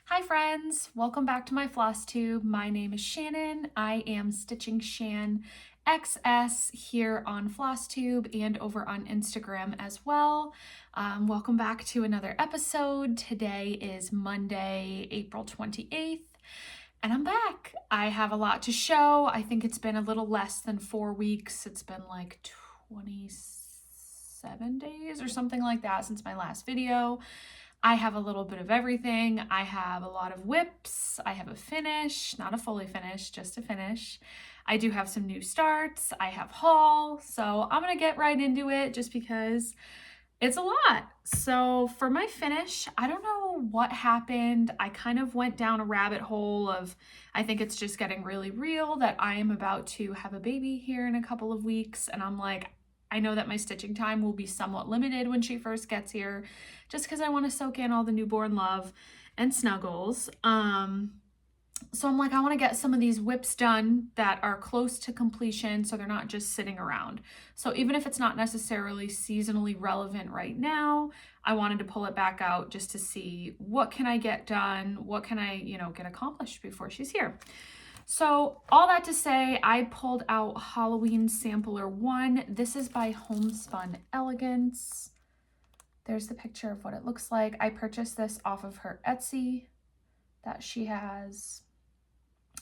Hi friends, welcome back to my Flosstube. My name is Shannon. I am Stitching Shan XS here on Flosstube and over on Instagram as well. Welcome back to another episode. Today is Monday, April 28th, and I'm back. I have a lot to show. I think it's been a little less than 4 weeks. It's been like 27 days or something like that since my last video. I have a little bit of everything. I have a lot of whips. I have a finish, not a fully finished, just a finish. I do have some new starts. I have haul. So I'm going to get right into it just because it's a lot. So for my finish, I don't know what happened. I kind of went down a rabbit hole of, I think it's just getting really real that I am about to have a baby here in a couple of weeks. And I'm like, I know that my stitching time will be somewhat limited when she first gets here, just because I want to soak in all the newborn love and snuggles. So I'm like, I want to get some of these whips done that are close to completion so they're not just sitting around. So even if it's not necessarily seasonally relevant right now, I wanted to pull it back out just to see what can I get done, what can I, get accomplished before she's here. So all that to say, I pulled out Halloween Sampler 1. This is by Homespun Elegance. There's the picture of what it looks like. I purchased this off of her Etsy that she has.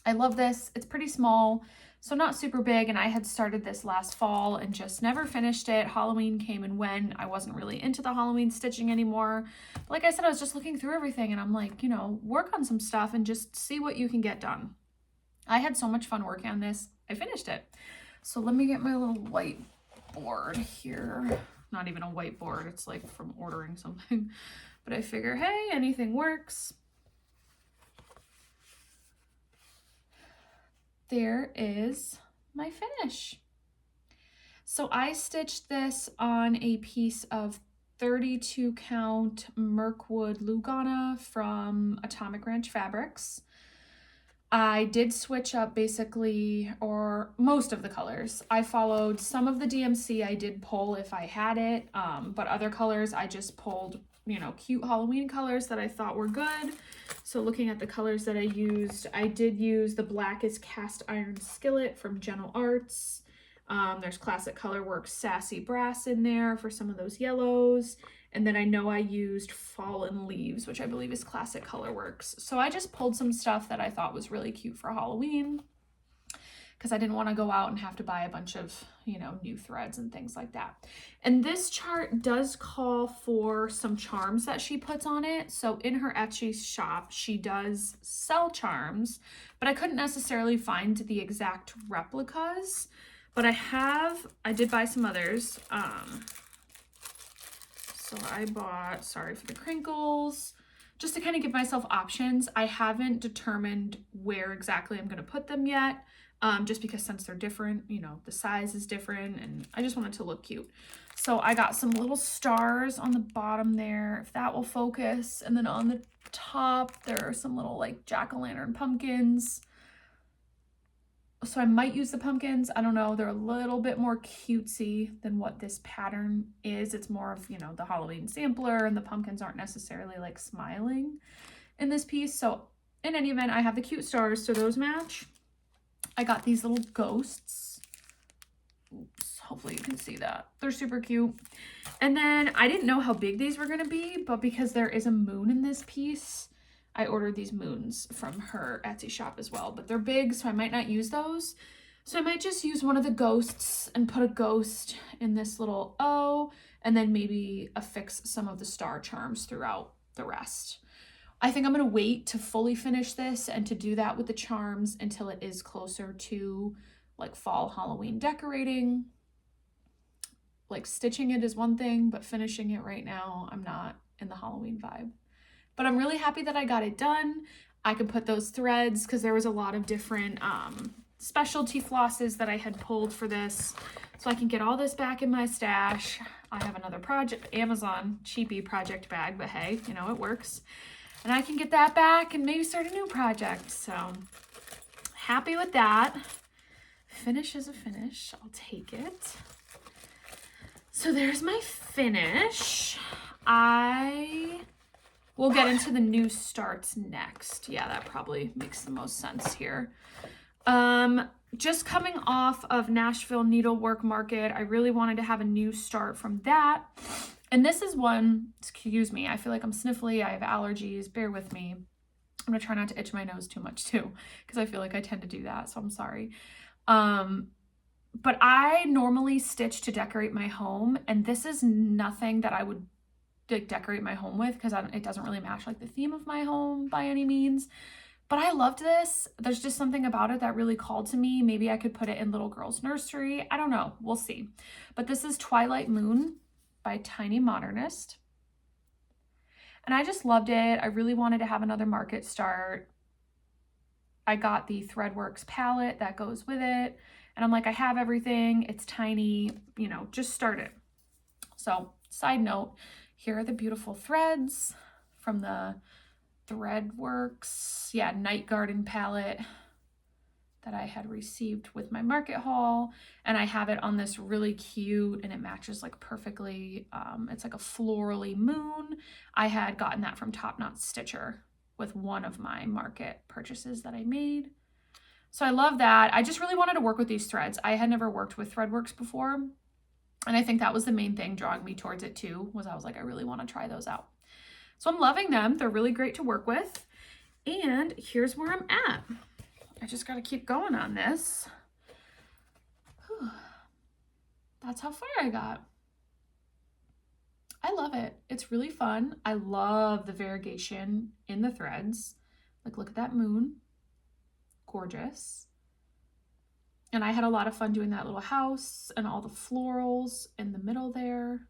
I love this. It's pretty small, so not super big, and I had started this last fall and just never finished it. Halloween came and went. I wasn't really into the Halloween stitching anymore. But like I said, I was just looking through everything, and I'm like, work on some stuff and just see what you can get done. I had so much fun working on this. I finished it. So let me get my little whiteboard here. Not even a whiteboard. It's like from ordering something. But I figure, hey, anything works. There is my finish. So I stitched this on a piece of 32 count Mirkwood Lugana from Atomic Ranch Fabrics. I did switch up basically, or most of the colors. I followed some of the DMC I did pull if I had it, but other colors I just pulled, cute Halloween colors that I thought were good. So looking at the colors that I did use the Blackest Cast Iron Skillet from Gentle Arts. There's Classic Colorworks Sassy Brass in there for some of those yellows. And then I know I used Fallen Leaves, which I believe is Classic Colorworks. So I just pulled some stuff that I thought was really cute for Halloween because I didn't want to go out and have to buy a bunch of, new threads and things like that. And this chart does call for some charms that she puts on it. So in her Etsy shop, she does sell charms, but I couldn't necessarily find the exact replicas. But I did buy some others. So I bought, sorry for the crinkles, just to kind of give myself options. I haven't determined where exactly I'm going to put them yet, just because since they're different, the size is different and I just want it to look cute. So I got some little stars on the bottom there, if that will focus. And then on the top, there are some little like jack-o'-lantern pumpkins. So I might use the pumpkins. I don't know. They're a little bit more cutesy than what this pattern is. It's more of, the Halloween sampler, and the pumpkins aren't necessarily like smiling in this piece. So in any event, I have the cute stars, so those match. I got these little ghosts. Oops, hopefully you can see that. They're super cute. And then I didn't know how big these were going to be, but because there is a moon in this piece, I ordered these moons from her Etsy shop as well, but they're big, so I might not use those. So I might just use one of the ghosts and put a ghost in this little O, and then maybe affix some of the star charms throughout the rest. I think I'm going to wait to fully finish this and to do that with the charms until it is closer to like fall Halloween decorating. Like stitching it is one thing, but finishing it right now, I'm not in the Halloween vibe. But I'm really happy that I got it done. I could put those threads because there was a lot of different specialty flosses that I had pulled for this. So I can get all this back in my stash. I have another project, Amazon cheapy project bag, but hey, it works. And I can get that back and maybe start a new project. So happy with that. Finish is a finish. I'll take it. So there's my finish. I We'll get into the new starts next. Yeah, that probably makes the most sense here. Just coming off of Nashville Needlework Market, I really wanted to have a new start from that. And this is one, excuse me, I feel like I'm sniffly, I have allergies, bear with me. I'm gonna try not to itch my nose too much too, because I feel like I tend to do that, so I'm sorry. But I normally stitch to decorate my home, and this is nothing that I would like decorate my home with, because it doesn't really match like the theme of my home by any means. But I loved this. There's just something about it that really called to me. Maybe I could put it in little girl's nursery. I don't know. We'll see. But this is Twilight Moon by Tiny Modernist. And I just loved it. I really wanted to have another market start. I got the Threadworks palette that goes with it. And I'm like, I have everything. It's tiny, you know, just start it. So side note, here are the beautiful threads from the Threadworks, Night Garden palette that I had received with my market haul. And I have it on this really cute, and it matches like perfectly. It's like a florally moon. I had gotten that from Top Knot Stitcher with one of my market purchases that I made. So I love that. I just really wanted to work with these threads. I had never worked with Threadworks before. And I think that was the main thing drawing me towards it too, was I was like, I really want to try those out. So I'm loving them. They're really great to work with. And here's where I'm at. I just got to keep going on this. Whew. That's how far I got. I love it. It's really fun. I love the variegation in the threads. Like, look at that moon. Gorgeous. And I had a lot of fun doing that little house and all the florals in the middle there.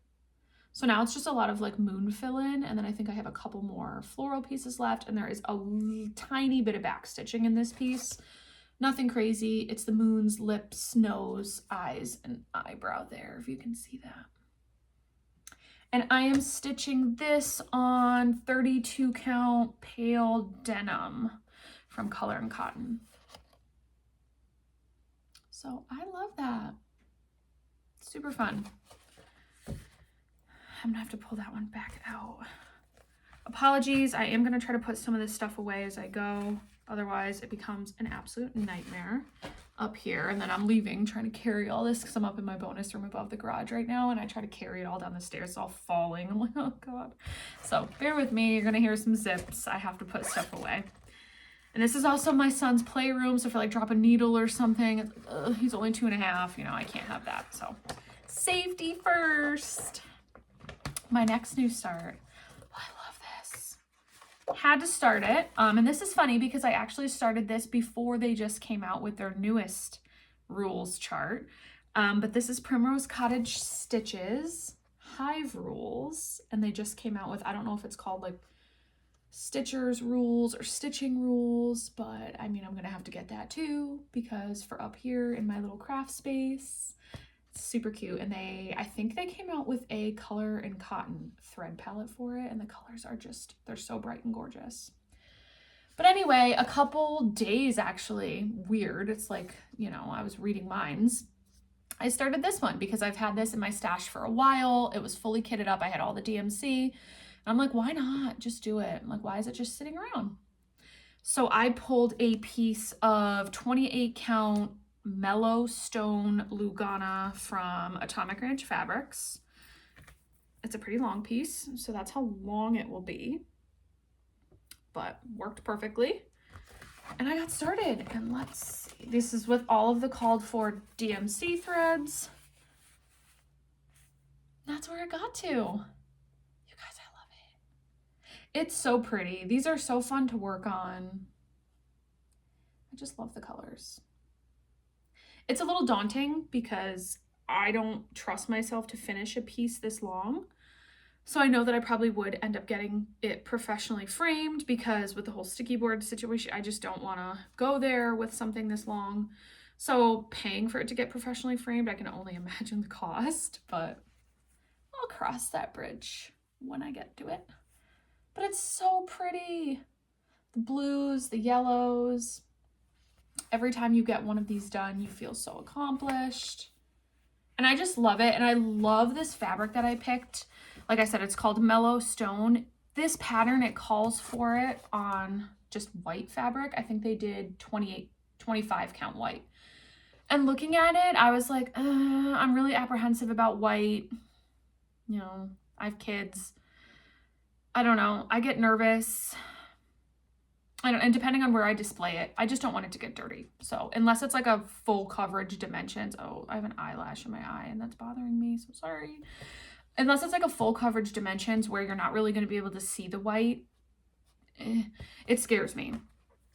So now it's just a lot of like moon fill in, and then I think I have a couple more floral pieces left, and there is a tiny bit of back stitching in this piece. Nothing crazy. It's the moon's lips, nose, eyes, and eyebrow there, if you can see that. And I am stitching this on 32 count pale denim from Color and Cotton. So I love that. Super fun. I'm gonna have to pull that one back out. Apologies, I am gonna try to put some of this stuff away as I go. Otherwise it becomes an absolute nightmare up here. And then I'm leaving, trying to carry all this because I'm up in my bonus room above the garage right now, and I try to carry it all down the stairs. It's all falling. I'm like, oh God. So bear with me, you're gonna hear some zips. I have to put stuff away. And this is also my son's playroom, so if I like drop a needle or something, it's like, he's only 2.5, you know, I can't have that. So safety first. My next new start. Oh, I love this. Had to start it. And this is funny because I actually started this before they just came out with their newest rules chart. But this is Primrose Cottage Stitches Hive Rules. And they just came out with, I don't know if it's called like Stitcher's Rules or Stitching Rules, but I mean, I'm going to have to get that too, because for up here in my little craft space, super cute. And I think they came out with a Color and Cotton thread palette for it, and the colors are just, they're so bright and gorgeous. But anyway, a couple days actually, weird, it's like, you know, I was reading minds. I started this one because I've had this in my stash for a while. It was fully kitted up. I had all the DMC, and I'm like, why not just do it? I'm like, why is it just sitting around? So I pulled a piece of 28 count Mellow Stone Lugana from Atomic Ranch Fabrics. It's a pretty long piece, so that's how long it will be, but worked perfectly. And I got started, and let's see. This is with all of the called for DMC threads. That's where it got to. You guys, I love it. It's so pretty. These are so fun to work on. I just love the colors. It's a little daunting because I don't trust myself to finish a piece this long. So I know that I probably would end up getting it professionally framed, because with the whole sticky board situation, I just don't want to go there with something this long. So paying for it to get professionally framed, I can only imagine the cost, but I'll cross that bridge when I get to it. But it's so pretty. The blues, the yellows. Every time you get one of these done, you feel so accomplished. And I just love it. And I love this fabric that I picked. Like I said, it's called Mellow Stone. this pattern, it calls for it on just white fabric. I think they did 25 count white. And looking at it, I was like, I'm really apprehensive about white. You know, I have kids. I don't know. I get nervous. And depending on where I display it, I just don't want it to get dirty. So unless it's like a full coverage dimensions. Oh, I have an eyelash in my eye and that's bothering me. So sorry. Unless it's like a full coverage dimensions where you're not really going to be able to see the white, it scares me.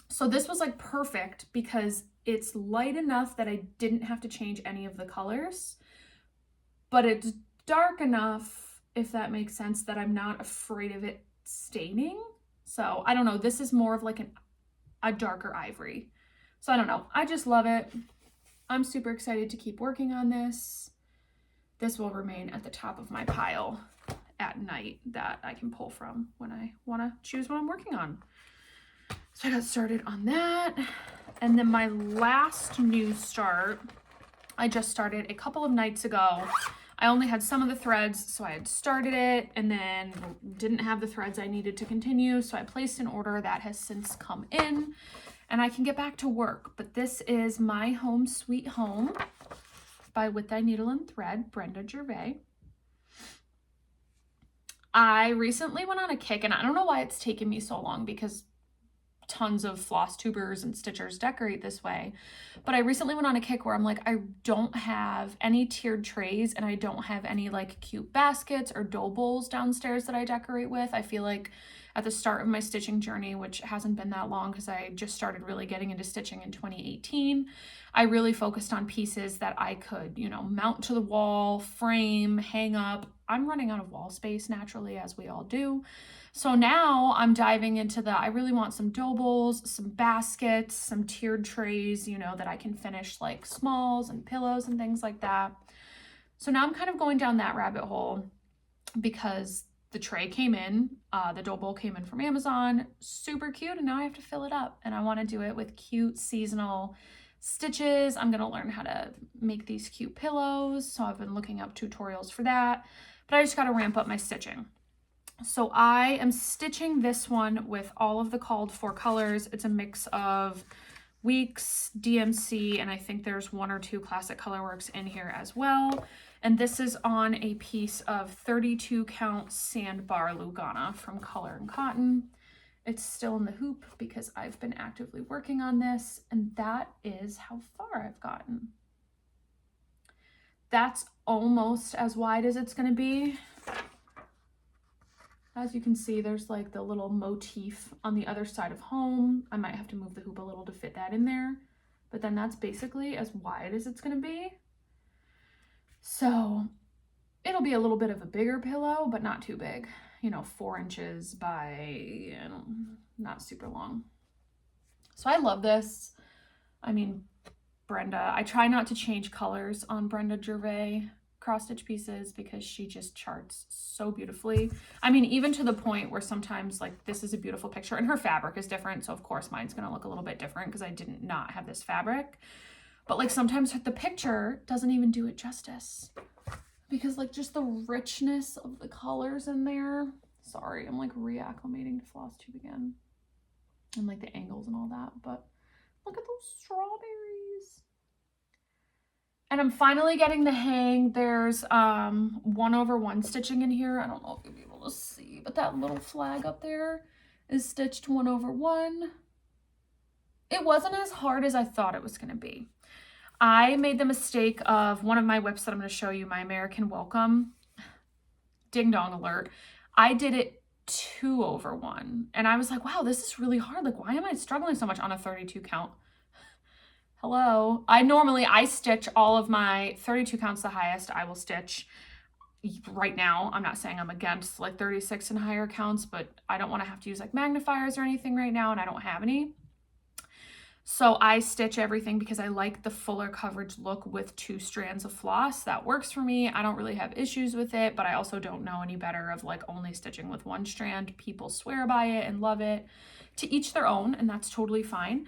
So this was like perfect because it's light enough that I didn't have to change any of the colors, but it's dark enough, if that makes sense, that I'm not afraid of it staining. So I don't know, this is more of like a darker ivory. So I don't know, I just love it. I'm super excited to keep working on this. This will remain at the top of my pile at night that I can pull from when I want to choose what I'm working on. So I got started on that. And then my last new start, I just started a couple of nights ago. I only had some of the threads, so I had started it and then didn't have the threads I needed to continue. So I placed an order that has since come in and I can get back to work. But this is My Home Sweet Home by With Thy Needle and Thread, Brenda Gervais. I recently went on a kick, and I don't know why it's taken me so long because tons of floss tubers and stitchers decorate this way, but I recently went on a kick where I'm like, I don't have any tiered trays and I don't have any like cute baskets or dough bowls downstairs that I decorate with. I feel like at the start of my stitching journey, which hasn't been that long because I just started really getting into stitching in 2018, I really focused on pieces that I could, you know, mount to the wall, frame, hang up. I'm running out of wall space naturally, as we all do. So now I'm diving into I really want some dough bowls, some baskets, some tiered trays, you know, that I can finish like smalls and pillows and things like that. So now I'm kind of going down that rabbit hole because the tray came in, the dough bowl came in from Amazon, super cute, and now I have to fill it up. And I want to do it with cute seasonal stitches. I'm going to learn how to make these cute pillows. So I've been looking up tutorials for that, but I just got to ramp up my stitching. So I am stitching this one with all of the called for colors. It's a mix of Weeks, DMC, and I think there's 1 or 2 Classic Colorworks in here as well. And this is on a piece of 32 count sandbar Lugana from Color and Cotton. It's still in the hoop because I've been actively working on this, and that is how far I've gotten. That's almost as wide as it's going to be. As you can see, there's like the little motif on the other side of home. I might have to move the hoop a little to fit that in there, but then that's basically as wide as it's going to be. So it'll be a little bit of a bigger pillow, but not too big, you know, 4 inches by, not super long. So I love this. I mean, Brenda, I try not to change colors on Brenda Gervais cross-stitch pieces because she just charts so beautifully. I mean, even to the point where sometimes like this is a beautiful picture and her fabric is different. So of course mine's going to look a little bit different because I didn't not have this fabric. But like sometimes the picture doesn't even do it justice because like just the richness of the colors in there. Sorry, I'm like reacclimating to Flosstube again and like the angles and all that. But look at those strawberries. And I'm finally getting the hang. There's 1/1 stitching in here. I don't know if you'll be able to see, but that little flag up there is stitched 1/1. It wasn't as hard as I thought it was going to be. I made the mistake of one of my whips that I'm going to show you, my American Welcome. Ding dong alert. I did it 2/1. And I was like, wow, this is really hard. Like, why am I struggling so much on a 32 count? Hello. I stitch all of my 32 counts the highest I will stitch right now. I'm not saying I'm against like 36 and higher counts, but I don't want to have to use like magnifiers or anything right now, and I don't have any. So I stitch everything because I like the fuller coverage look with 2 strands of floss. That works for me. I don't really have issues with it, but I also don't know any better of like only stitching with 1 strand. People swear by it and love it. To each their own, and that's totally fine.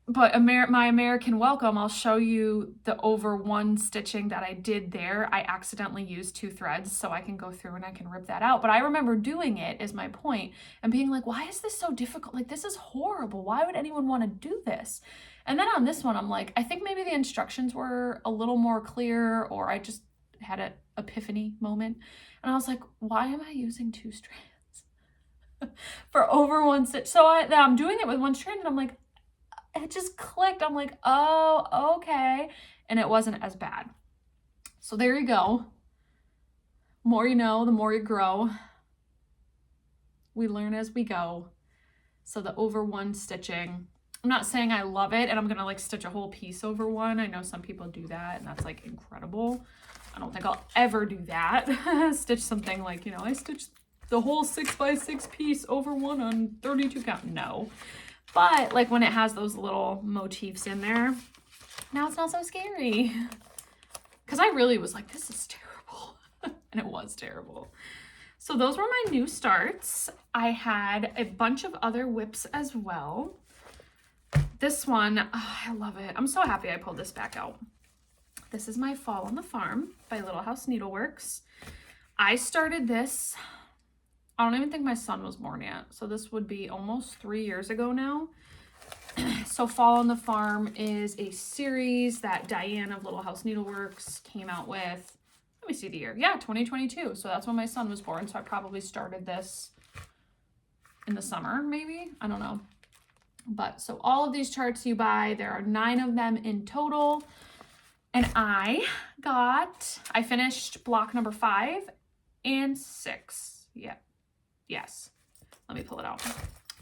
but my American Welcome, I'll show you the over one stitching that I did there. I accidentally used 2 threads, so I can go through and I can rip that out. But I remember doing it, is my point, and being like, why is this so difficult? Like, this is horrible. Why would anyone want to do this? And then on this one, I'm like, I think maybe the instructions were a little more clear, or I just had an epiphany moment. And I was like, why am I using 2 strands for over one stitch? So I'm doing it with 1 strand, and I'm like, it just clicked. I'm like, oh, okay. And it wasn't as bad. So there you go. More you know, the more you grow. We learn as we go. So the over one stitching, I'm not saying I love it and I'm gonna like stitch a whole piece over one. I know some people do that and that's like incredible. I don't think I'll ever do that. Stitch something like, you know, I stitched the whole 6x6 piece over one on 32 count. No. But like when it has those little motifs in there, now it's not so scary. Because I really was like, this is terrible. And it was terrible. So those were my new starts. I had a bunch of other whips as well. This one, oh, I love it. I'm so happy I pulled this back out. This is my Fall on the Farm by Little House Needleworks. I started this, I don't even think my son was born yet. So this would be almost 3 years ago now. So Fall on the Farm is a series that Diane of Little House Needleworks came out with. Let me see the year. Yeah, 2022. So that's when my son was born. So I probably started this in the summer, maybe. I don't know. But so all of these charts you buy, there are 9 of them in total. And I finished block number 5 and 6. Yeah. Yes. Let me pull it out.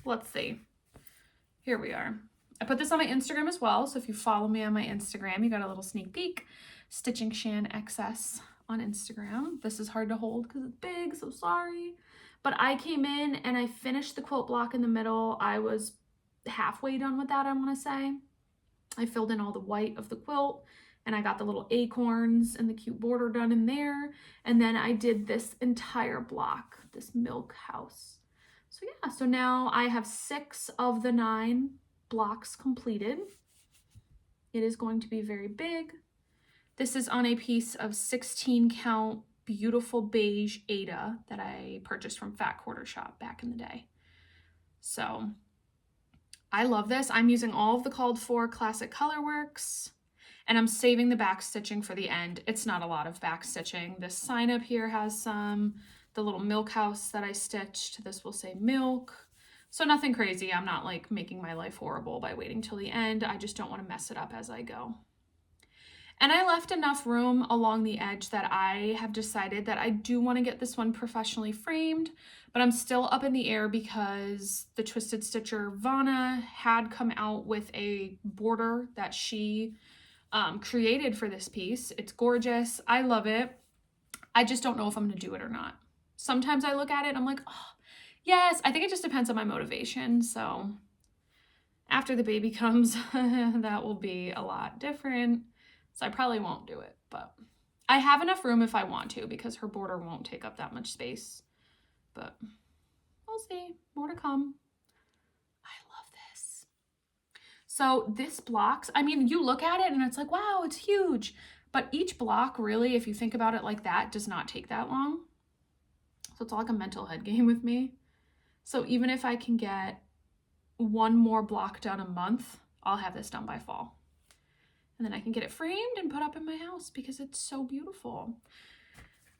Let's see. Here we are. I put this on my Instagram as well. So if you follow me on my Instagram, you got a little sneak peek. Stitching Shan XS on Instagram. This is hard to hold because it's big, so sorry. But I came in and I finished the quilt block in the middle. I was halfway done with that, I want to say. I filled in all the white of the quilt and I got the little acorns and the cute border done in there. And then I did this entire block, this milk house. So yeah, so now I have 6 of the 9 blocks completed. It is going to be very big. This is on a piece of 16 count beautiful beige Ada that I purchased from Fat Quarter Shop back in the day. So I love this. I'm using all of the called for classic colorworks and I'm saving the back stitching for the end. It's not a lot of back stitching. This sign up here has some, the little milk house that I stitched. This will say milk. So nothing crazy. I'm not like making my life horrible by waiting till the end. I just don't want to mess it up as I go. And I left enough room along the edge that I have decided that I do want to get this one professionally framed, but I'm still up in the air because the Twisted Stitcher Vana had come out with a border that she created for this piece. It's gorgeous. I love it. I just don't know if I'm going to do it or not. Sometimes I look at it and I'm like, oh, yes. I think it just depends on my motivation. So after the baby comes, that will be a lot different. So I probably won't do it, but I have enough room if I want to because her border won't take up that much space, but we'll see. More to come. I love this. So this blocks, I mean, you look at it and it's like, wow, it's huge. But each block really, if you think about it like that, does not take that long. So it's all like a mental head game with me. So even if I can get 1 more block done a month, I'll have this done by fall. And then I can get it framed and put up in my house because it's so beautiful.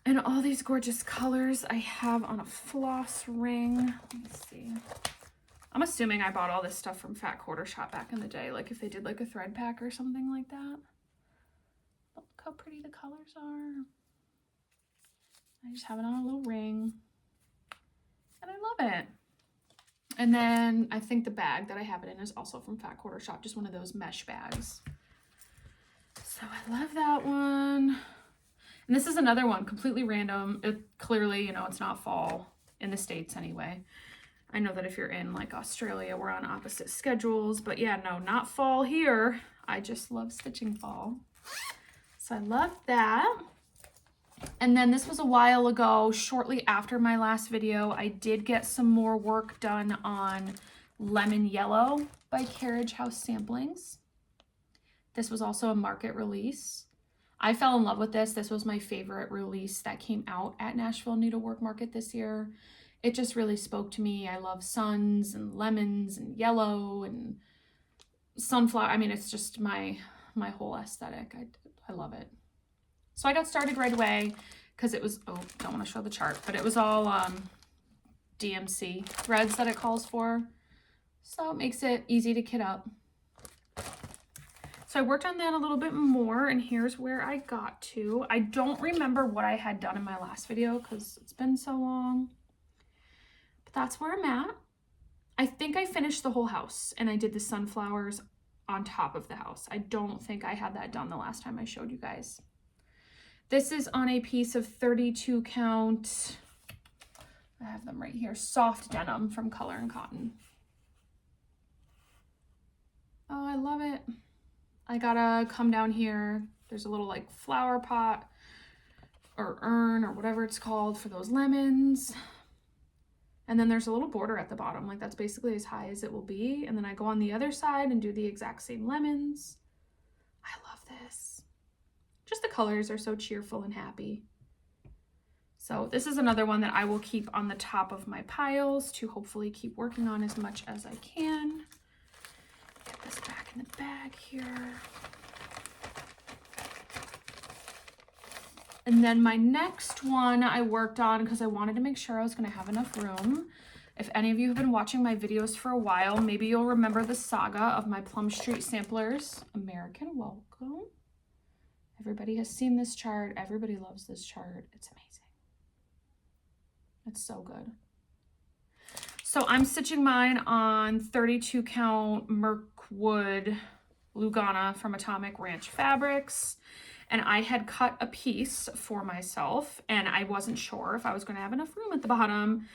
And all these gorgeous colors I have on a floss ring. Let's see. I'm assuming I bought all this stuff from Fat Quarter Shop back in the day. Like if they did like a thread pack or something like that. Look how pretty the colors are. I just have it on a little ring. And I love it. And then I think the bag that I have it in is also from Fat Quarter Shop. Just one of those mesh bags. So I love that one. And this is another one, completely random. It clearly, you know, it's not fall in the States anyway. I know that if you're in like Australia, we're on opposite schedules, but yeah, no, not fall here. I just love stitching fall. So I love that. And then this was a while ago, shortly after my last video, I did get some more work done on Lemon Yellow by Carriage House Samplings. This was also a market release. I fell in love with this. This was my favorite release that came out at Nashville Needlework Market this year. It just really spoke to me. I love suns and lemons and yellow and sunflower. I mean, it's just my whole aesthetic. I love it. So I got started right away because it was, oh, don't want to show the chart, but it was all DMC threads that it calls for. So it makes it easy to kit up. So I worked on that a little bit more, and here's where I got to. I don't remember what I had done in my last video because it's been so long, but that's where I'm at. I think I finished the whole house and I did the sunflowers on top of the house. I don't think I had that done the last time I showed you guys. This is on a piece of 32 count, I have them right here, soft denim from Color and Cotton. Oh, I love it. I gotta come down here. There's a little like flower pot or urn or whatever it's called for those lemons. And then there's a little border at the bottom. Like that's basically as high as it will be. And then I go on the other side and do the exact same lemons. I love this. Just the colors are so cheerful and happy. So this is another one that I will keep on the top of my piles to hopefully keep working on as much as I can. Get this back in the bag here. And then my next one I worked on because I wanted to make sure I was going to have enough room. If any of you have been watching my videos for a while, maybe you'll remember the saga of my Plum Street Samplers. American Welcome. Everybody has seen this chart. Everybody loves this chart. It's amazing. It's so good. So I'm stitching mine on 32 count Mirkwood Lugana from Atomic Ranch Fabrics. And I had cut a piece for myself and I wasn't sure if I was going to have enough room at the bottom,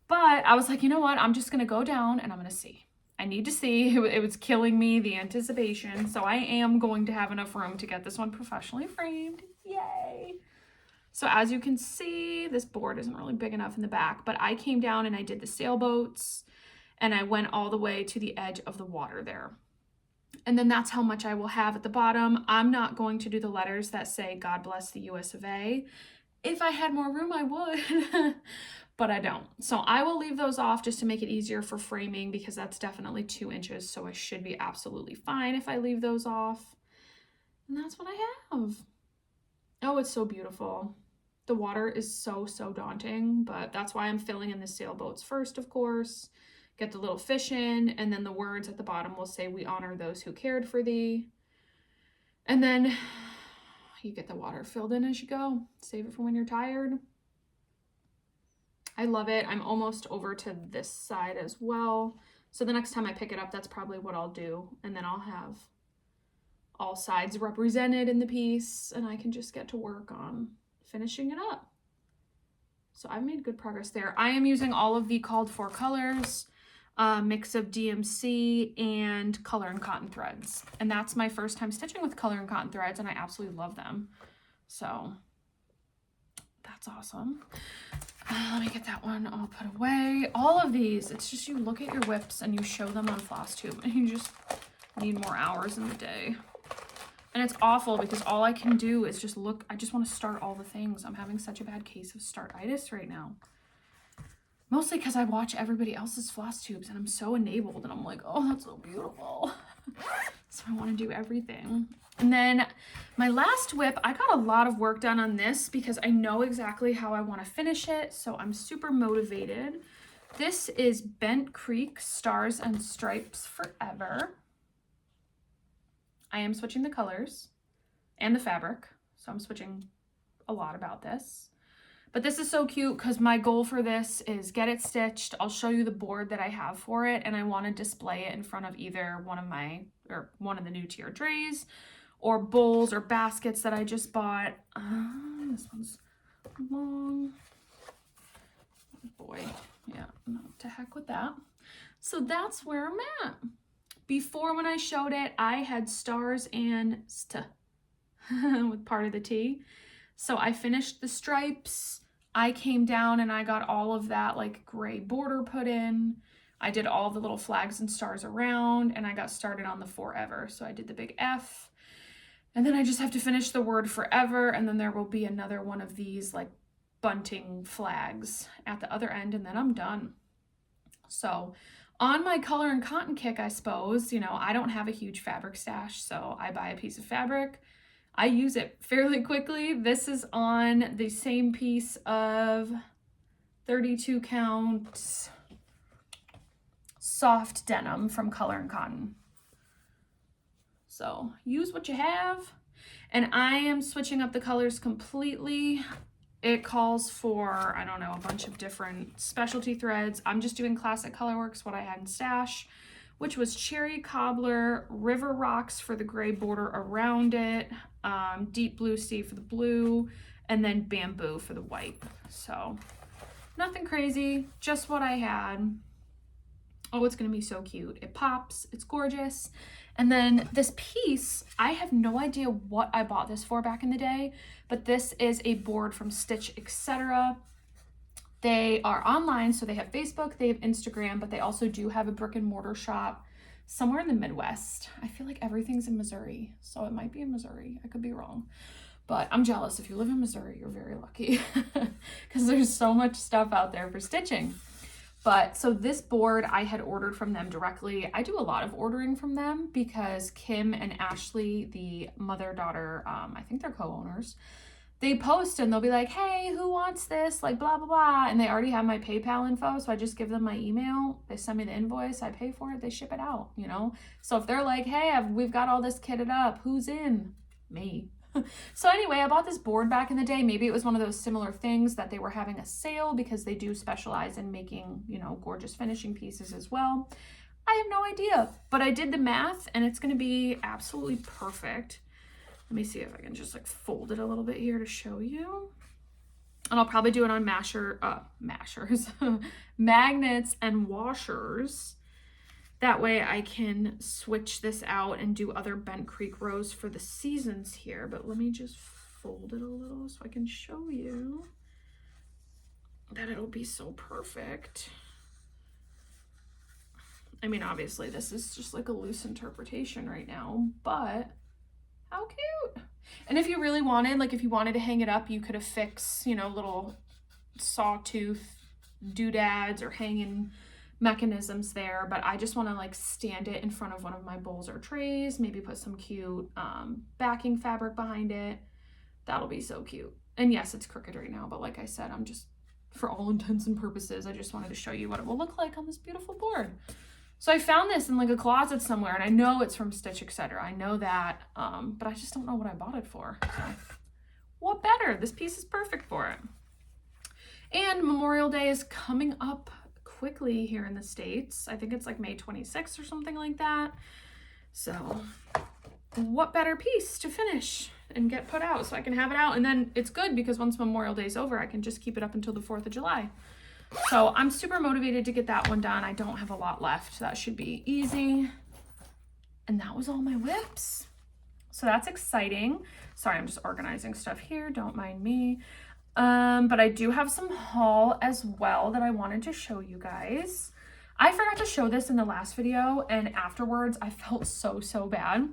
but I was like, you know what? I'm just going to go down and I'm going to see. I need to see. It was killing me, the anticipation. So I am going to have enough room to get this one professionally framed. Yay. So as you can see, this board isn't really big enough in the back, but I came down and I did the sailboats and I went all the way to the edge of the water there. And then that's how much I will have at the bottom. I'm not going to do the letters that say, God bless the US of A. If I had more room, I would, but I don't. So I will leave those off just to make it easier for framing because that's definitely 2 inches. So I should be absolutely fine if I leave those off. And that's what I have. Oh, it's so beautiful. The water is so, so daunting, but that's why I'm filling in the sailboats first, of course. Get the little fish in, and then the words at the bottom will say, we honor those who cared for thee. And then you get the water filled in as you go. Save it for when you're tired. I love it. I'm almost over to this side as well. So the next time I pick it up, that's probably what I'll do. And then I'll have all sides represented in the piece, and I can just get to work on finishing it up. So I've made good progress there. I am using all of the called for colors. Mix of DMC and Color and Cotton threads. And that's my first time stitching with Color and Cotton threads, and I absolutely love them. So that's awesome. Let me get that one all put away. All of these, it's just you look at your whips and you show them on Flosstube and you just need more hours in the day. And it's awful because all I can do is just look. I just want to start all the things. I'm having such a bad case of startitis right now. Mostly because I watch everybody else's floss tubes and I'm so enabled and I'm like, oh, that's so beautiful. So I want to do everything. And then my last whip, I got a lot of work done on this because I know exactly how I want to finish it. So I'm super motivated. This is Bent Creek Stars and Stripes Forever. I am switching the colors and the fabric. So I'm switching a lot about this. But this is so cute because my goal for this is get it stitched. I'll show you the board that I have for it, and I want to display it in front of either one of the new tier trays or bowls or baskets that I just bought. This one's long. Boy, yeah, no, to heck with that. So that's where I'm at. Before, when I showed it, I had stars and st with part of the T. So I finished the stripes. I came down and I got all of that like gray border put in. I did all the little flags and stars around, and I got started on the forever. So I did the big F, and then I just have to finish the word forever, and then there will be another one of these like bunting flags at the other end, and then I'm done. So on my color and cotton kick, I suppose, you know, I don't have a huge fabric stash, so I buy a piece of fabric. I use it fairly quickly. This is on the same piece of 32 count soft denim from Color and Cotton. So use what you have. And I am switching up the colors completely. It calls for, I don't know, a bunch of different specialty threads. I'm just doing Classic Colorworks, what I had in stash, which was Cherry Cobbler, River Rocks for the gray border around it, Deep Blue Sea for the blue, and then Bamboo for the white. So nothing crazy, just what I had. Oh, it's gonna be so cute. It pops, it's gorgeous. And then this piece, I have no idea what I bought this for back in the day, but this is a board from Stitch Etc. They are online, so they have Facebook, they have Instagram, but they also do have a brick and mortar shop somewhere in the Midwest. I feel like everything's in Missouri, so it might be in Missouri. I could be wrong, but I'm jealous. If you live in Missouri, you're very lucky because there's so much stuff out there for stitching. But so this board I had ordered from them directly. I do a lot of ordering from them because Kim and Ashley, the mother-daughter, I think they're co-owners, they post and they'll be like, hey, who wants this? Like blah, blah, blah. And they already have my PayPal info. So I just give them my email. They send me the invoice. I pay for it. They ship it out, you know? So if they're like, hey, we've got all this kitted up, who's in? Me. So anyway, I bought this board back in the day. Maybe it was one of those similar things that they were having a sale because they do specialize in making, you know, gorgeous finishing pieces as well. I have no idea, but I did the math and it's going to be absolutely perfect. Let me see if I can just like fold it a little bit here to show you. And I'll probably do it on mashers, magnets and washers. That way I can switch this out and do other Bent Creek rows for the seasons here. But let me just fold it a little so I can show you that it'll be so perfect. I mean, obviously this is just like a loose interpretation right now, but how cute. And if you really wanted, like if you wanted to hang it up, you could affix, you know, little sawtooth doodads or hanging mechanisms there, but I just want to like stand it in front of one of my bowls or trays, maybe put some cute backing fabric behind it. That'll be so cute. And yes, it's crooked right now, but like I said, I'm just, for all intents and purposes, I just wanted to show you what it will look like on this beautiful board. So I found this in like a closet somewhere, and I know it's from Stitch Etc. I know that, but I just don't know what I bought it for. So what better? This piece is perfect for it. And Memorial Day is coming up quickly here in the States. I think it's like May 26th or something like that. So what better piece to finish and get put out so I can have it out. And then it's good because once Memorial Day is over, I can just keep it up until the 4th of July. So I'm super motivated to get that one done. I don't have a lot left. That should be easy. And that was all my whips. So that's exciting. Sorry, I'm just organizing stuff here. Don't mind me. But I do have some haul as well that I wanted to show you guys. I forgot to show this in the last video, and afterwards I felt so bad.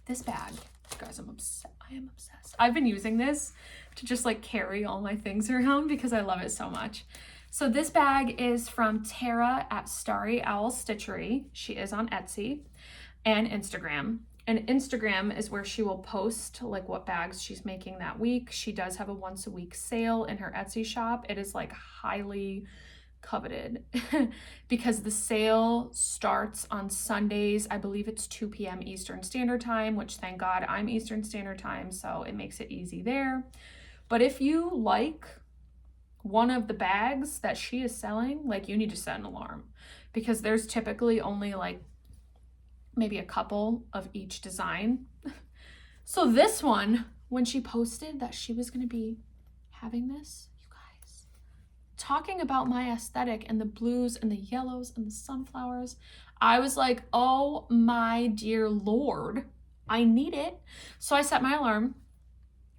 This bag, you guys, I'm obsessed. I am obsessed. I've been using this to just like carry all my things around because I love it so much. So this bag is from Tara at Starry Owl Stitchery. She is on Etsy and Instagram. And Instagram is where she will post like what bags she's making that week. She does have a once a week sale in her Etsy shop. It is like highly coveted because the sale starts on Sundays. I believe it's 2 p.m. Eastern Standard Time, which thank God I'm Eastern Standard Time, so it makes it easy there. But if you like one of the bags that she is selling, like you need to set an alarm because there's typically only like maybe a couple of each design. So this one, when she posted that she was going to be having this, you guys, talking about my aesthetic and the blues and the yellows and the sunflowers, I was like, oh my dear Lord, I need it. So I set my alarm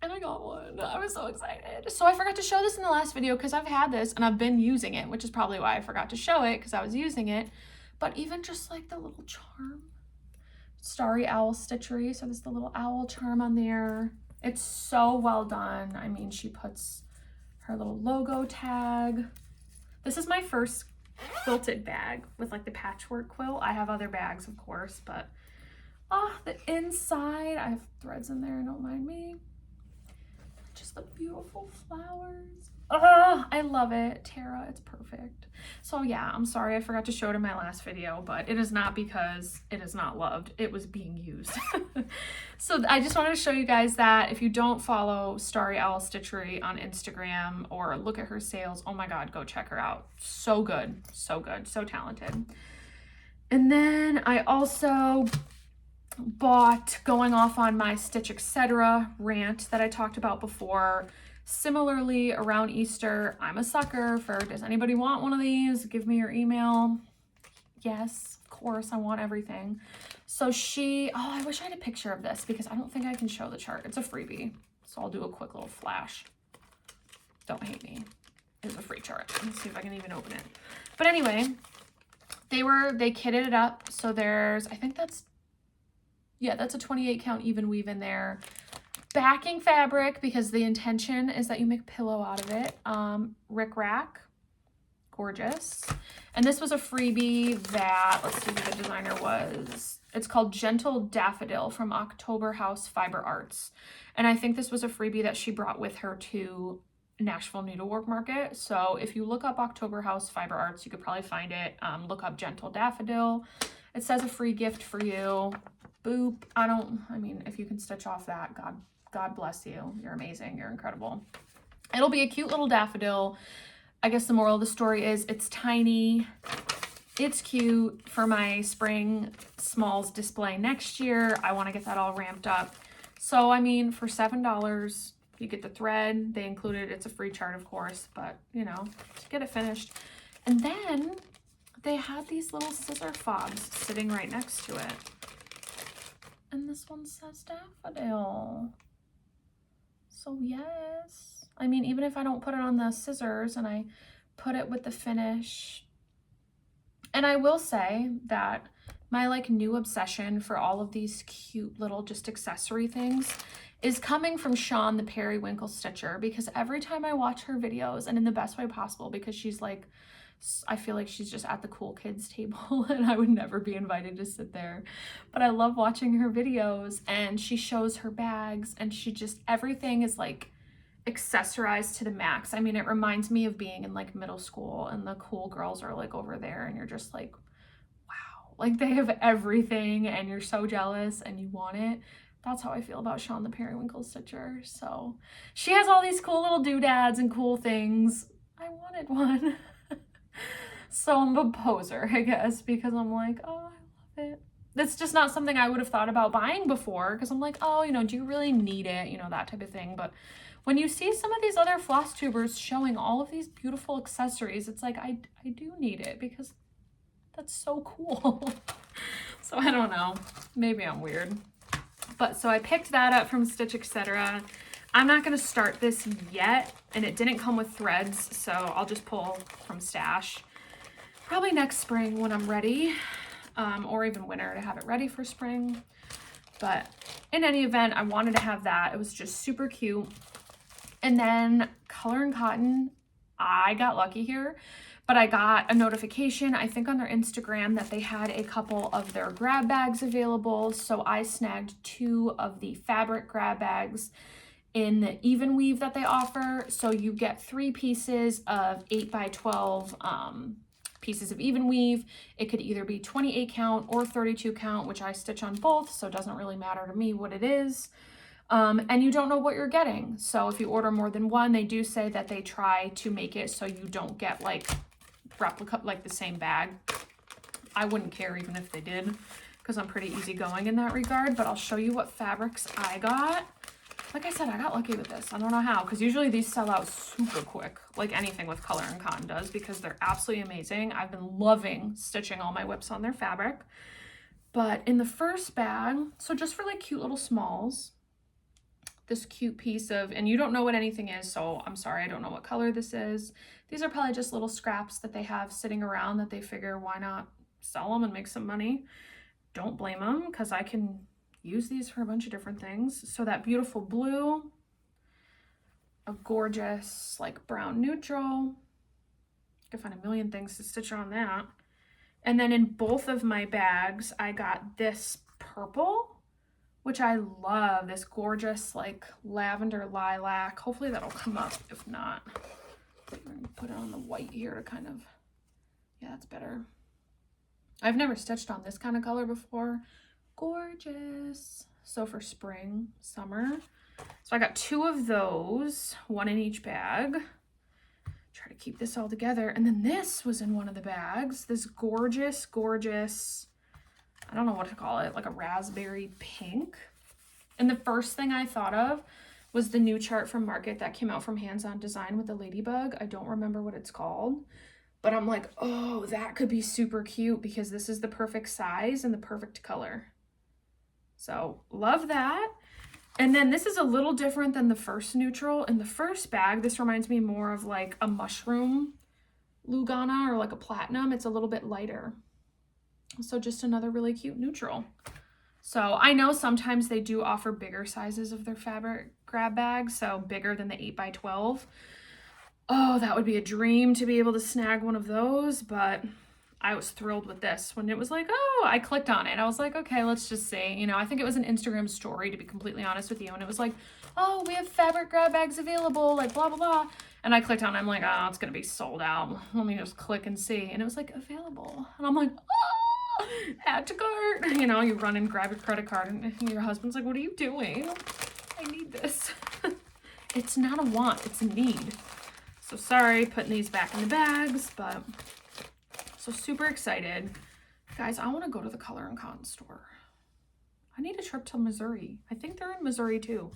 And I got one. I was so excited. So I forgot to show this in the last video because I've had this and I've been using it, which is probably why I forgot to show it because I was using it. But even just like the little charm, Starry Owl Stitchery. So there's the little owl charm on there. It's so well done. I mean, she puts her little logo tag. This is my first quilted bag with like the patchwork quilt. I have other bags, of course, but the inside, I have threads in there, don't mind me. Just the beautiful flowers. I love it. Tara, it's perfect. So yeah, I'm sorry I forgot to show it in my last video, but it is not because it is not loved. It was being used. So I just wanted to show you guys that if you don't follow Starry Owl Stitchery on Instagram or look at her sales, oh my God, go check her out. So good, so good, so talented. And then I also bought, going off on my Stitch Etc. rant that I talked about before, similarly around Easter, I'm a sucker for, does anybody want one of these? Give me your email. Yes, of course, I want everything. So I wish I had a picture of this because I don't think I can show the chart. It's a freebie, so I'll do a quick little flash. Don't hate me. It's a free chart. Let's see if I can even open it. But anyway, they kitted it up. So there's, I think that's a 28 count even weave in there. Backing fabric, because the intention is that you make a pillow out of it. Rick Rack, gorgeous. And this was a freebie that, let's see who the designer was. It's called Gentle Daffodil from October House Fiber Arts. And I think this was a freebie that she brought with her to Nashville Needlework Market. So if you look up October House Fiber Arts, you could probably find it. Look up Gentle Daffodil. It says a free gift for you. Boop. I mean, if you can stitch off that, God bless you. You're amazing. You're incredible. It'll be a cute little daffodil. I guess the moral of the story is it's tiny. It's cute for my spring smalls display next year. I want to get that all ramped up. So, I mean, for $7, you get the thread. They included, it's a free chart, of course, but, you know, to get it finished. And then they had these little scissor fobs sitting right next to it. And this one says Daffodil. So yes, I mean, even if I don't put it on the scissors and I put it with the finish. And I will say that my like new obsession for all of these cute little just accessory things is coming from Sean the Periwinkle Stitcher, because every time I watch her videos, and in the best way possible, because she's like, I feel like she's just at the cool kids table and I would never be invited to sit there. But I love watching her videos, and she shows her bags, and she just, everything is like accessorized to the max. I mean, it reminds me of being in like middle school and the cool girls are like over there and you're just like, wow, like they have everything and you're so jealous and you want it. That's how I feel about Sean the Periwinkle Stitcher. So she has all these cool little doodads and cool things. I wanted one. So I'm a poser, I guess, because I'm like, oh, I love it. That's just not something I would have thought about buying before, because I'm like, oh, you know, do you really need it? You know, that type of thing. But when you see some of these other floss tubers showing all of these beautiful accessories, it's like, I do need it, because that's so cool. So I don't know, maybe I'm weird. But so I picked that up from Stitch Etc. I'm not going to start this yet, and it didn't come with threads, so I'll just pull from stash. Probably next spring when I'm ready, or even winter to have it ready for spring. But in any event, I wanted to have that. It was just super cute. And then Color and Cotton, I got lucky here, but I got a notification, I think on their Instagram, that they had a couple of their grab bags available. So I snagged 2 of the fabric grab bags in the even weave that they offer. So you get 3 pieces of 8 by 12 pieces of even weave. It could either be 28 count or 32 count, which I stitch on both, so it doesn't really matter to me what it is. And you don't know what you're getting. So if you order more than one, they do say that they try to make it so you don't get like replica, like the same bag. I wouldn't care even if they did, because I'm pretty easygoing in that regard, but I'll show you what fabrics I got. Like I said, I got lucky with this. I don't know how, because usually these sell out super quick, like anything with Color and Cotton does, because they're absolutely amazing. I've been loving stitching all my whips on their fabric. But in the first bag, so just for like cute little smalls, this cute piece of, and you don't know what anything is, so I'm sorry, I don't know what color this is. These are probably just little scraps that they have sitting around that they figure why not sell them and make some money. Don't blame them, because I can use these for a bunch of different things. So that beautiful blue, a gorgeous like brown neutral. I can find a million things to stitch on that. And then in both of my bags, I got this purple, which I love, this gorgeous like lavender lilac. Hopefully that'll come up. If not, I'm gonna put it on the white here to kind of, yeah, that's better. I've never stitched on this kind of color before. Gorgeous. So for spring, summer. So I got 2 of those, 1 in each bag. Try to keep this all together. And then this was in one of the bags, this gorgeous, gorgeous, I don't know what to call it, like a raspberry pink. And the first thing I thought of was the new chart from Market that came out from Hands On Design with the ladybug. I don't remember what it's called, but I'm like, oh, that could be super cute because this is the perfect size and the perfect color. So love that. And then this is a little different than the first neutral. In the first bag, this reminds me more of like a mushroom Lugana or like a platinum. It's a little bit lighter. So just another really cute neutral. So I know sometimes they do offer bigger sizes of their fabric grab bags, so bigger than the 8x12. Oh, that would be a dream to be able to snag one of those, but I was thrilled with this when it was like, oh, I clicked on it. I was like, okay, let's just see. You know, I think it was an Instagram story, to be completely honest with you. And it was like, oh, we have fabric grab bags available, like blah, blah, blah. And I clicked on it. I'm like, oh, it's going to be sold out. Let me just click and see. And it was like available. And I'm like, oh, add to cart. You know, you run and grab your credit card and your husband's like, what are you doing? I need this. It's not a want, it's a need. So sorry, putting these back in the bags, but so super excited. Guys, I want to go to the Color and Cotton store. I need a trip to Missouri. I think they're in Missouri too.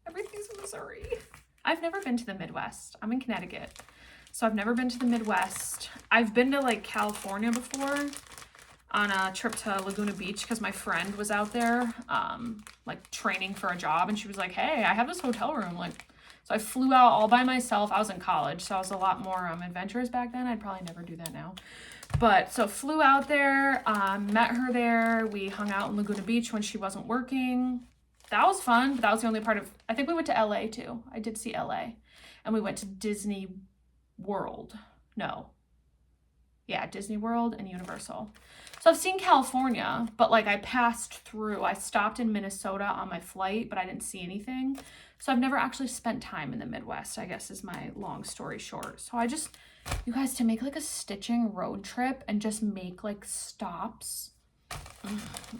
Everything's in Missouri. I've never been to the Midwest. I'm in Connecticut. So I've never been to the Midwest. I've been to like California before on a trip to Laguna Beach because my friend was out there like training for a job, and she was like, hey, I have this hotel room. Like, so I flew out all by myself. I was in college, so I was a lot more adventurous back then. I'd probably never do that now. But so flew out there, met her there. We hung out in Laguna Beach when she wasn't working. That was fun, but that was the only part of, I think we went to LA too. I did see LA. And we went to Disney World. No. Yeah, Disney World and Universal. So I've seen California, but like I passed through. I stopped in Minnesota on my flight, but I didn't see anything. So I've never actually spent time in the Midwest, I guess is my long story short. So I just, you guys, to make like a stitching road trip and just make like stops.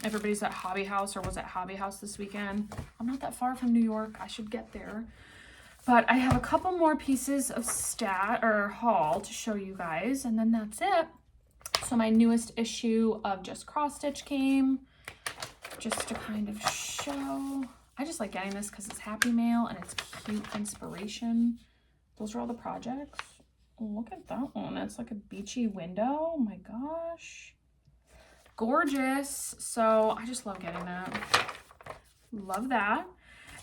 Everybody's at Hobby House or was at Hobby House this weekend. I'm not that far from New York. I should get there. But I have a couple more pieces of haul to show you guys, and then that's it. So my newest issue of Just CrossStitch came, just to kind of show. I just like getting this because it's happy mail and it's cute inspiration. Those are all the projects. Oh, look at that one. It's like a beachy window. Oh my gosh. Gorgeous. So I just love getting that. Love that.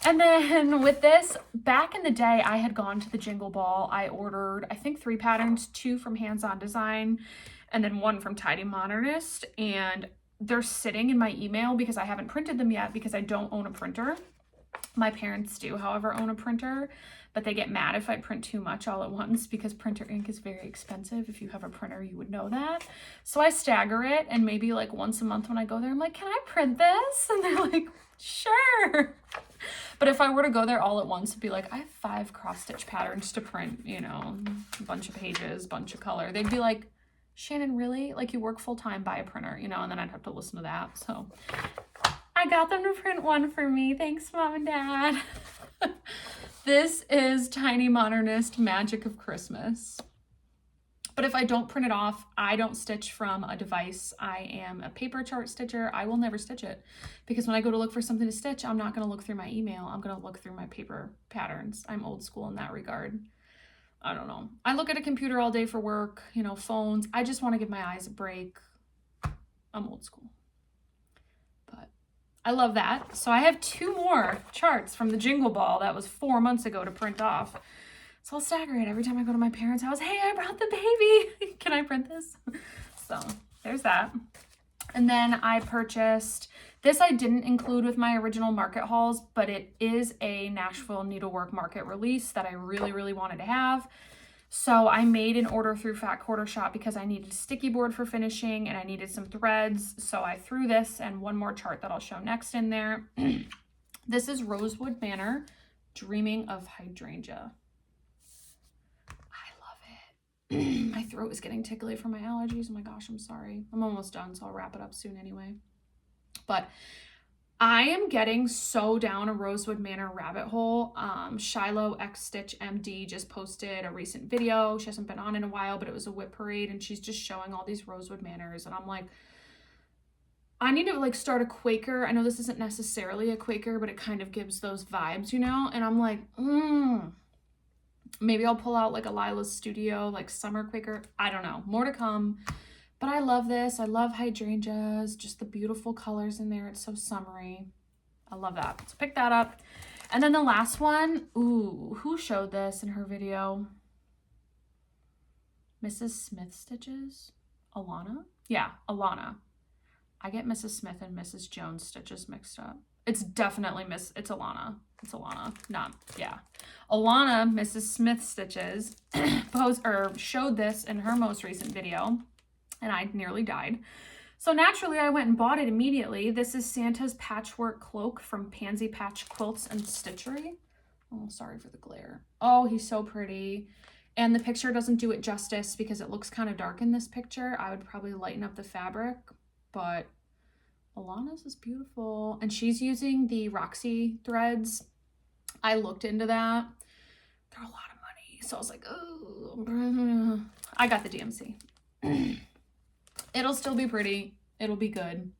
And then with this, back in the day, I had gone to the Jingle Ball. I ordered, I think 3 patterns, 2 from Hands On Design, and then 1 from Tidy Modernist. And they're sitting in my email because I haven't printed them yet because I don't own a printer. My parents do, however, own a printer, but they get mad if I print too much all at once because printer ink is very expensive. If you have a printer, you would know that. So I stagger it, and maybe like once a month when I go there, I'm like, can I print this? And they're like, sure. But if I were to go there all at once, it'd be like, I have 5 cross-stitch patterns to print, you know, a bunch of pages, bunch of color. They'd be like, Shannon, really? Like, you work full-time, buy a printer, you know, and then I'd have to listen to that. So I got them to print one for me. Thanks, Mom and Dad. This is Tiny Modernist Magic of Christmas. But if I don't print it off, I don't stitch from a device. I am a paper chart stitcher. I will never stitch it because when I go to look for something to stitch, I'm not going to look through my email. I'm going to look through my paper patterns. I'm old school in that regard. I don't know. I look at a computer all day for work, you know, phones. I just want to give my eyes a break. I'm old school. But I love that. So I have 2 more charts from the Jingle Ball that was 4 months ago to print off. So I'll stagger it every time I go to my parents' house. Hey, I brought the baby. Can I print this? So there's that. And then I purchased, this I didn't include with my original market hauls, but it is a Nashville Needlework Market release that I really, really wanted to have. So I made an order through Fat Quarter Shop because I needed a sticky board for finishing and I needed some threads. So I threw this and one more chart that I'll show next in there. This is Rosewood Manor, Dreaming of Hydrangea. I love it. My throat is getting tickly from my allergies. Oh my gosh, I'm sorry. I'm almost done, so I'll wrap it up soon anyway. But I am getting so down a Rosewood Manor rabbit hole. Shiloh X Stitch MD just posted a recent video. She hasn't been on in a while, but it was a whip parade and she's just showing all these Rosewood Manors. And I'm like, I need to like start a Quaker. I know this isn't necessarily a Quaker, but it kind of gives those vibes, you know? And I'm like, maybe I'll pull out like a Lila's Studio, like summer Quaker. I don't know, more to come. But I love this. I love hydrangeas, just the beautiful colors in there. It's so summery. I love that. So pick that up. And then the last one, ooh, who showed this in her video? Mrs. Smith Stitches? Alana? Yeah, Alana. I get Mrs. Smith and Mrs. Jones Stitches mixed up. It's definitely it's Alana. It's Alana, yeah. Alana, Mrs. Smith Stitches, showed this in her most recent video. And I nearly died. So naturally, I went and bought it immediately. This is Santa's Patchwork Cloak from Pansy Patch Quilts and Stitchery. Oh, sorry for the glare. Oh, he's so pretty. And the picture doesn't do it justice because it looks kind of dark in this picture. I would probably lighten up the fabric, but Alana's is beautiful. And she's using the Roxy threads. I looked into that. They're a lot of money. So I was like, oh, I got the DMC. It'll still be pretty. It'll be good.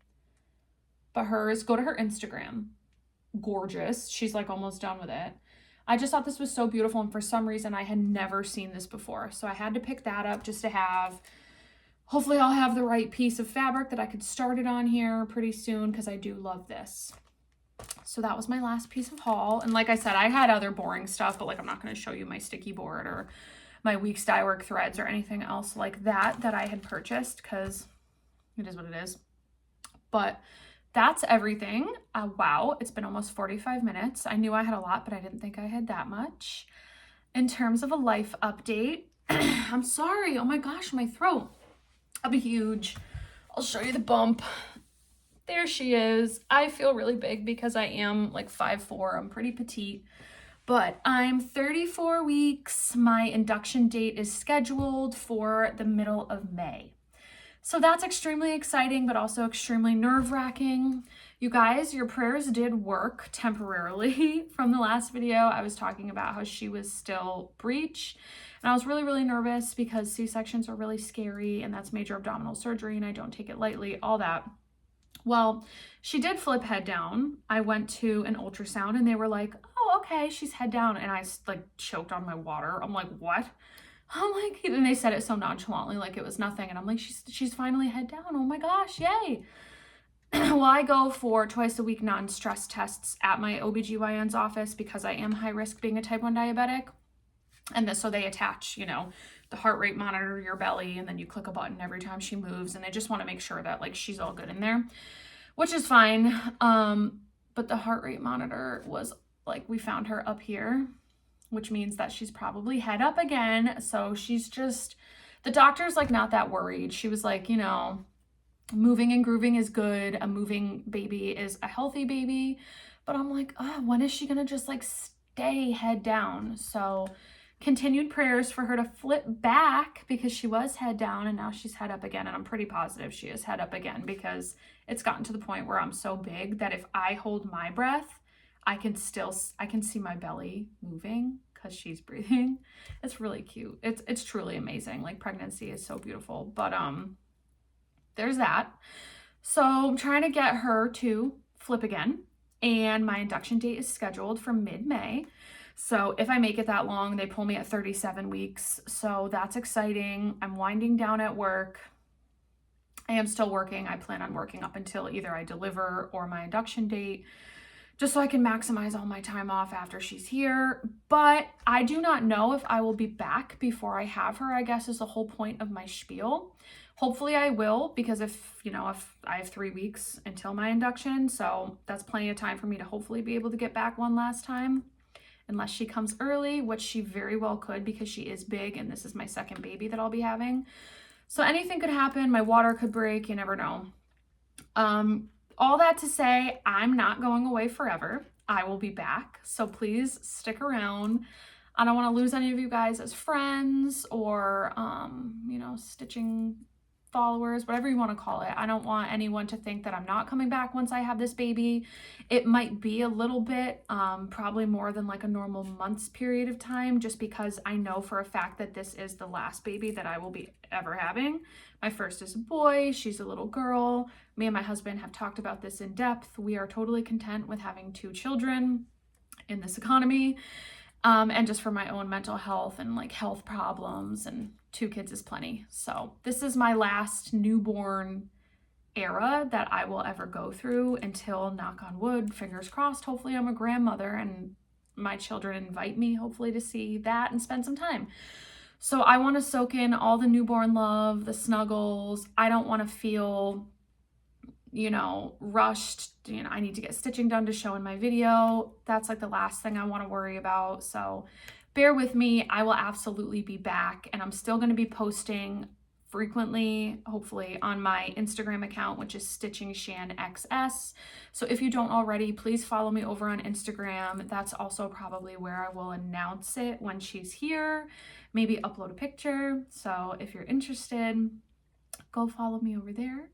But hers, go to her Instagram. Gorgeous. She's like almost done with it. I just thought this was so beautiful. And for some reason, I had never seen this before. So I had to pick that up just to have, hopefully I'll have the right piece of fabric that I could start it on here pretty soon because I do love this. So that was my last piece of haul. And like I said, I had other boring stuff, but like I'm not going to show you my sticky board or my Weeks Dye Work threads or anything else like that I had purchased because it is what it is. But that's everything. Wow, it's been almost 45 minutes. I knew I had a lot, but I didn't think I had that much. In terms of a life update, I'm sorry. Oh my gosh, my throat. I'll be huge. I'll show you the bump. There she is. I feel really big because I am like 5'4". I'm pretty petite. But I'm 34 weeks. My induction date is scheduled for the middle of May. So that's extremely exciting, but also extremely nerve-wracking. You guys, your prayers did work temporarily from the last video. I was talking about how she was still breech. And I was really, really nervous because C-sections are really scary and that's major abdominal surgery and I don't take it lightly, all that. Well, she did flip head down. I went to an ultrasound and they were like, oh, okay, she's head down. And I like choked on my water. I'm like, what? I'm like, and they said it so nonchalantly, like it was nothing. And I'm like, she's finally head down. Oh my gosh, yay. Well, I go for twice a week non-stress tests at my OBGYN's office because I am high risk being a type 1 diabetic. And so they attach, you know, the heart rate monitor to your belly and then you click a button every time she moves and they just want to make sure that like she's all good in there, which is fine. But the heart rate monitor was like, we found her up here, which means that she's probably head up again. So she's just, the doctor's like not that worried. She was like, you know, moving and grooving is good. A moving baby is a healthy baby. But I'm like, oh, when is she gonna just like stay head down? So continued prayers for her to flip back because she was head down and now she's head up again. And I'm pretty positive she is head up again because it's gotten to the point where I'm so big that if I hold my breath, I can see my belly moving because she's breathing. It's really cute. It's truly amazing. Like pregnancy is so beautiful, but there's that. So I'm trying to get her to flip again and my induction date is scheduled for mid-May. So if I make it that long, they pull me at 37 weeks. So that's exciting. I'm winding down at work. I am still working. I plan on working up until either I deliver or my induction date, just so I can maximize all my time off after she's here. But I do not know if I will be back before I have her, I guess is the whole point of my spiel. Hopefully I will, because if I have 3 weeks until my induction, so that's plenty of time for me to hopefully be able to get back one last time, unless she comes early, which she very well could because she is big and this is my second baby that I'll be having. So anything could happen. My water could break, you never know. All that to say, I'm not going away forever. I will be back, so please stick around. I don't want to lose any of you guys as friends or, stitching followers, whatever you want to call it. I don't want anyone to think that I'm not coming back once I have this baby. It might be a little bit, probably more than like a normal month's period of time, just because I know for a fact that this is the last baby that I will be ever having. My first is a boy, she's a little girl. Me and my husband have talked about this in depth. We are totally content with having 2 children in this economy. And just for my own mental health and like health problems, and 2 kids is plenty. So this is my last newborn era that I will ever go through until, knock on wood, fingers crossed, hopefully I'm a grandmother and my children invite me hopefully to see that and spend some time. So I want to soak in all the newborn love, the snuggles. I don't want to feel, rushed. I need to get stitching done to show in my video. That's like the last thing I want to worry about. So bear with me. I will absolutely be back, and I'm still going to be posting frequently, hopefully, on my Instagram account, which is Stitching Shan XS. So if you don't already, please follow me over on Instagram. That's also probably where I will announce it when she's here, maybe upload a picture. So if you're interested, go follow me over there.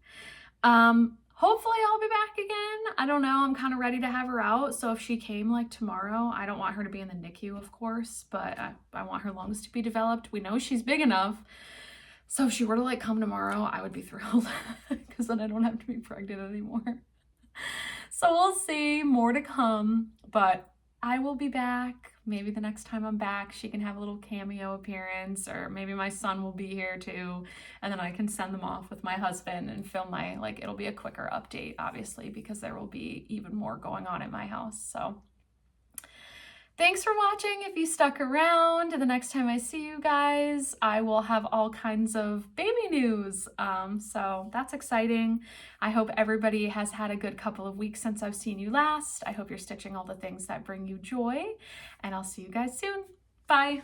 Hopefully I'll be back again. I don't know. I'm kind of ready to have her out. So if she came like tomorrow, I don't want her to be in the NICU, of course, but I want her lungs to be developed. We know she's big enough. So if she were to like come tomorrow, I would be thrilled because then I don't have to be pregnant anymore. So we'll see, more to come, but I will be back. Maybe the next time I'm back, she can have a little cameo appearance, or maybe my son will be here too. And then I can send them off with my husband and film it'll be a quicker update, obviously, because there will be even more going on at my house. So thanks for watching. If you stuck around, the next time I see you guys, I will have all kinds of baby news. So that's exciting. I hope everybody has had a good couple of weeks since I've seen you last. I hope you're stitching all the things that bring you joy, and I'll see you guys soon. Bye.